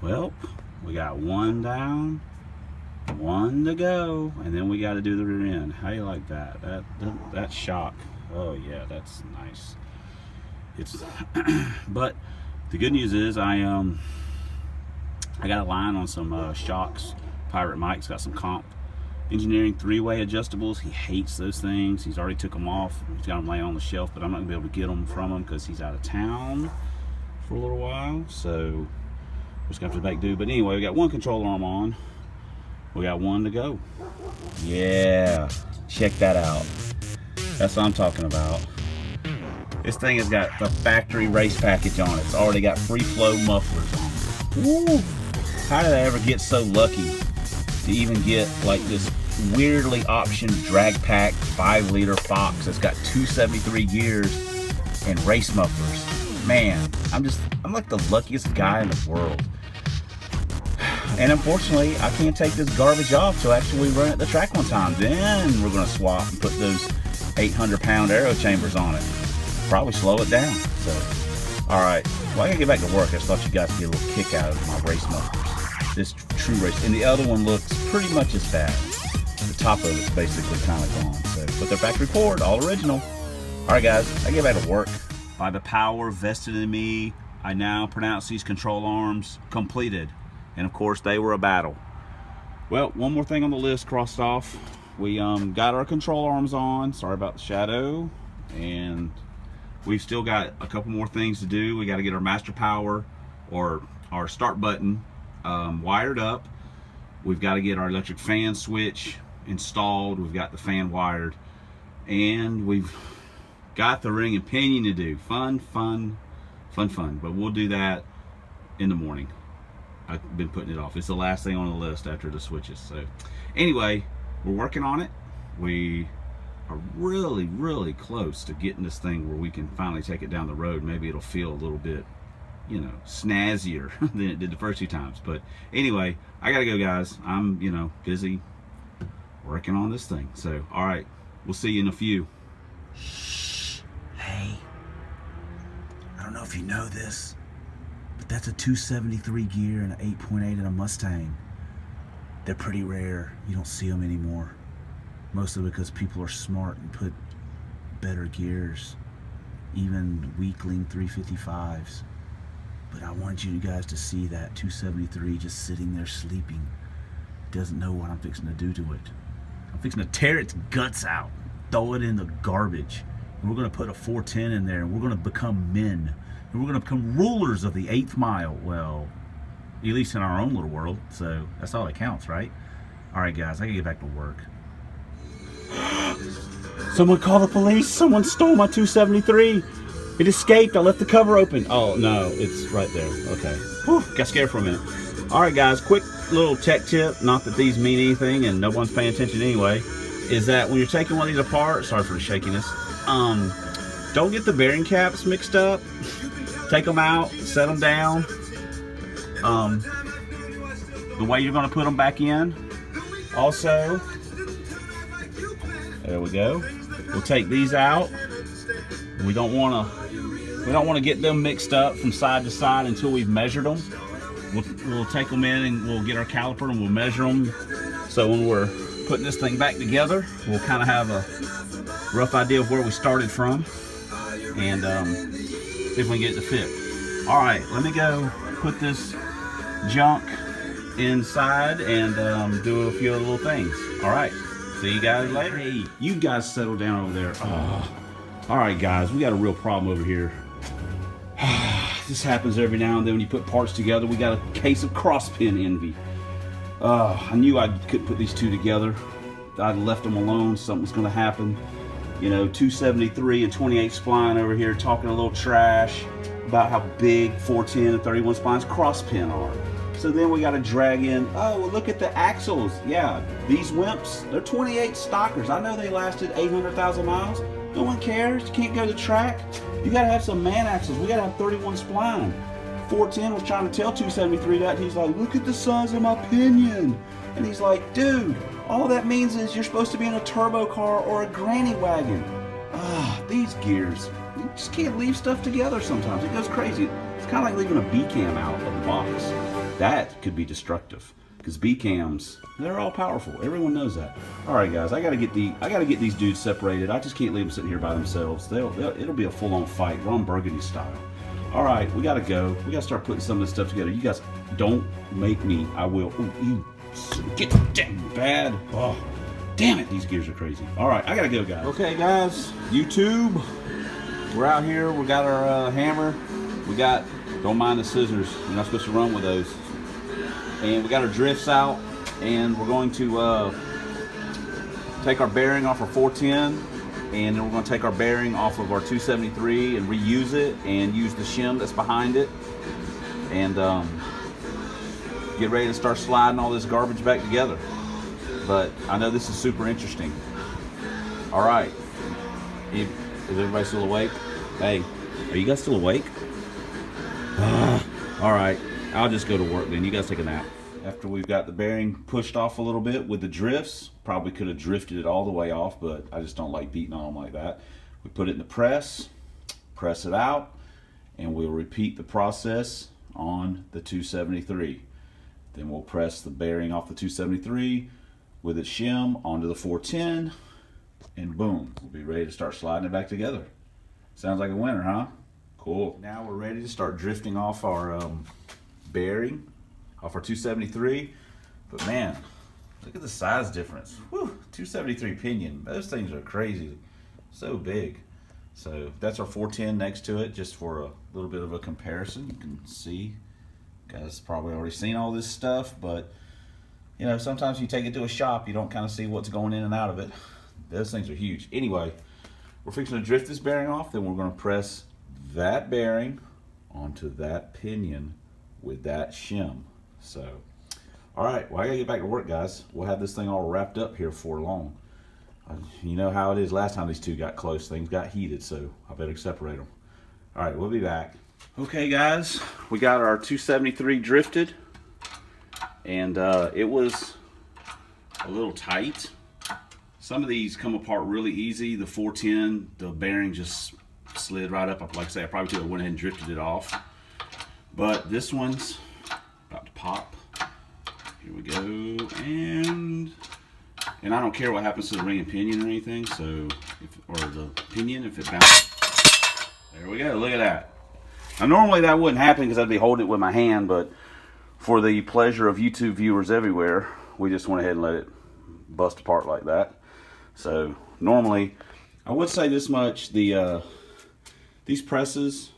Well, we got one down, one to go, and then we got to do the rear end. How you like that? That shock. Oh yeah, that's nice. It's but the good news is I got a line on some shocks. Pirate Mike's got some comp engineering 3-way adjustables. He hates those things. He's already took them off. He's got them laying on the shelf, but I'm not gonna be able to get them from him because he's out of town for a little while. So we're just gonna have to make do. But anyway, we got one control arm on. We got one to go. Yeah, check that out. That's what I'm talking about. This thing has got the factory race package on it. It's already got free flow mufflers on it. Woo! How did I ever get so lucky to even get like this weirdly optioned drag pack 5-liter Fox that's got 273 gears and race mufflers? Man, I'm like the luckiest guy in the world. And unfortunately, I can't take this garbage off till actually we run at the track one time. Then we're gonna swap and put those 800-pound aero chambers on it. Probably slow it down. So, all right. Well, I gotta get back to work. I just thought you guys would get a little kick out of my race mufflers. This true race, and the other one looks pretty much as bad. The top of it's basically kind of gone. So, but they're factory poured, all original. All right, guys. I get back to work. By the power vested in me, I now pronounce these control arms completed. And of course, they were a battle. Well, one more thing on the list crossed off. We got our control arms on. Sorry about the shadow. And we've still got a couple more things to do. We got to get our master power or our start button wired up. We've got to get our electric fan switch installed. We've got the fan wired. And we've got the ring and pinion to do. Fun. But we'll do that in the morning. I've been putting it off. It's the last thing on the list after the switches. So anyway, we're working on it. We are really close to getting this thing where we can finally take it down the road. Maybe it'll feel a little bit, you know, snazzier than it did the first 2 times. But anyway, I gotta go, guys. I'm, you know, busy working on this thing. So all right, we'll see you in a few. Shh. Hey, I don't know if you know this, but that's a 273 gear and an 8.8 in a Mustang. They're pretty rare. You don't see them anymore. Mostly because people are smart and put better gears, even weakling 355s. But I want you guys to see that 273 just sitting there sleeping. Doesn't know what I'm fixing to do to it. I'm fixing to tear its guts out, throw it in the garbage. And we're gonna put a 410 in there, and we're gonna become men. And we're gonna become rulers of the 8th mile. Well, at least in our own little world. So that's all that counts, right? All right, guys, I gotta get back to work. Someone call the police. Someone stole my 273. It escaped. I left the cover open. Oh no, it's right there. Okay. Whew, got scared for a minute. All right, guys, quick little tech tip, not that these mean anything and no one's paying attention anyway, is that when you're taking one of these apart, sorry for the shakiness, don't get the bearing caps mixed up. Take them out, set them down. The way you're going to put them back in. Also, there we go. We'll take these out. We don't want to get them mixed up from side to side until we've measured them. We'll take them in and we'll get our caliper and we'll measure them. So when we're putting this thing back together, we'll kind of have a rough idea of where we started from and see if we can get it to fit. All right, let me go put this junk inside and do a few other little things. All right, see you guys later. Hey, you guys settle down over there. Oh. All right, guys, we got a real problem over here. This happens every now and then when you put parts together. We got a case of crosspin envy. I knew I couldn't put these two together. I'd left them alone. Something was going to happen. You know, 273 and 28 spline over here talking a little trash about how big 410 and 31 splines crosspin are. So then we got to drag in, oh, well, look at the axles. Yeah, these wimps, they're 28 stockers. I know they lasted 800,000 miles. No one cares. You can't go to the track. You got to have some man axles. We got to have 31 spline. 410 was trying to tell 273 that. He's like, look at the size of my pinion. And he's like, dude, all that means is you're supposed to be in a turbo car or a granny wagon. These gears. You just can't leave stuff together sometimes. It goes crazy. It's kind of like leaving a B-cam out of the box. that could be destructive. Because B cams, they're all powerful. Everyone knows that. All right, guys, I gotta get these dudes separated. I just can't leave them sitting here by themselves. It'll be a full-on fight, Ron Burgundy style. All right, we gotta go. We gotta start putting some of this stuff together. You guys, don't make me. I will. Ooh, you get that bad. Oh, damn it! These gears are crazy. All right, I gotta go, guys. Okay, guys, YouTube. We're out here. We got our hammer. We got. Don't mind the scissors. You're not supposed to run with those. And we got our drifts out, and we're going to take our bearing off our 410, and then we're going to take our bearing off of our 273 and reuse it, and use the shim that's behind it, and get ready to start sliding all this garbage back together. But I know this is super interesting. All right, is everybody still awake? Hey, are you guys still awake? All right. I'll just go to work then. You guys take a nap. After we've got the bearing pushed off a little bit with the drifts, probably could have drifted it all the way off, but I just don't like beating on them like that. We put it in the press it out, and we'll repeat the process on the 273. Then we'll press the bearing off the 273 with its shim onto the 410, and boom, we'll be ready to start sliding it back together. Sounds like a winner, huh? Cool. Now we're ready to start drifting off our bearing off our 273, but man, look at the size difference. Whew, 273 pinion, those things are crazy, so big. So that's our 410 next to it, just for a little bit of a comparison. You can see, guys probably already seen all this stuff, but you know, sometimes you take it to a shop, you don't kind of see what's going in and out of it. Those things are huge. Anyway, we're fixing to drift this bearing off, then we're going to press that bearing onto that pinion with that shim. So, all right, well, I gotta get back to work, guys. We'll have this thing all wrapped up here for long. You know how it is. Last time these two got close, things got heated, so I better separate them. All right, we'll be back. Okay, guys, we got our 273 drifted, and it was a little tight. Some of these come apart really easy. The 410, the bearing just slid right up. Like I say, I probably could have went ahead and drifted it off. But this one's about to pop. Here we go, and I don't care what happens to the ring and pinion or anything. So, or the pinion, if it bounces, there we go. Look at that. Now, normally that wouldn't happen because I'd be holding it with my hand, but for the pleasure of YouTube viewers everywhere, we just went ahead and let it bust apart like that. So normally, I would say this much: these presses,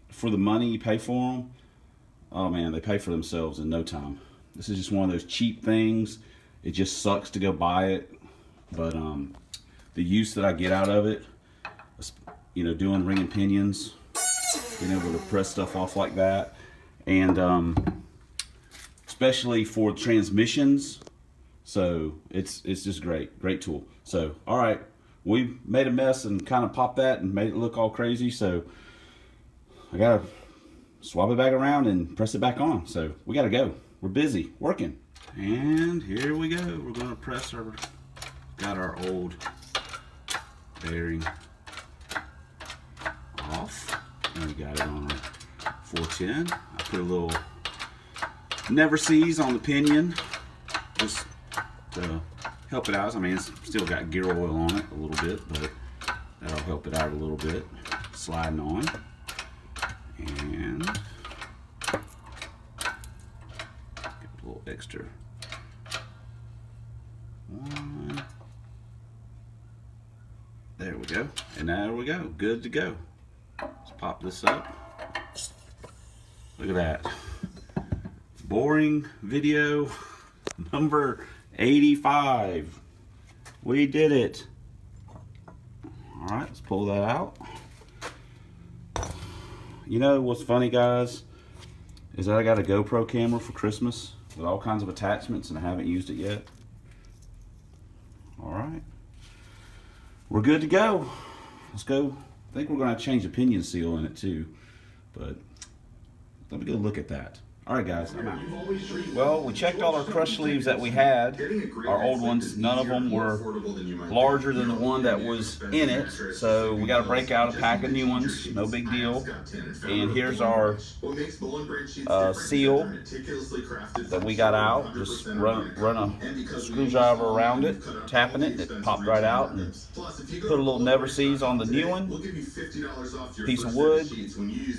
for the money you pay for them, oh man, they pay for themselves in no time. This is just one of those cheap things. It just sucks to go buy it, but the use that I get out of it, you know, doing ring and pinions, being able to press stuff off like that, and especially for transmissions. So it's just great tool. So all right, we made a mess and kind of popped that and made it look all crazy. So I gotta swap it back around and press it back on. So we gotta go. We're busy working. And here we go. We're gonna press got our old bearing off. And we got it on our 410. I put a little never sees on the pinion, just to help it out. I mean, it's still got gear oil on it a little bit, but that'll help it out a little bit. Sliding on. And get a little extra one. There we go. And there we go. Good to go. Let's pop this up. Look at that. Boring video number 85. We did it. All right, let's pull that out. You know what's funny, guys, is that I got a GoPro camera for Christmas with all kinds of attachments and I haven't used it yet. All right, we're good to go. Let's go. I think we're going to change the pinion seal in it too, but let me go look at that. All right, guys, I'm out. Well, we checked all our crush sleeves that we had, our old ones. None of them were larger than the one that was in it, so we got to break out a pack of new ones. No big deal. And here's our seal that we got out. Just run a screwdriver around it, tapping it, and it popped right out. And put a little never sees on the new one. Piece of wood,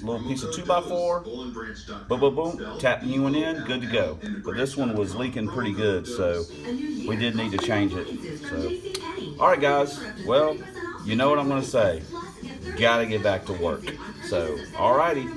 little piece of 2x4. Boom, boom, boom. Tap the new one in, good to go. But this one was leaking pretty good, so we did need to change it. So, all right, guys. Well, you know what I'm going to say. Gotta get back to work. So, all righty.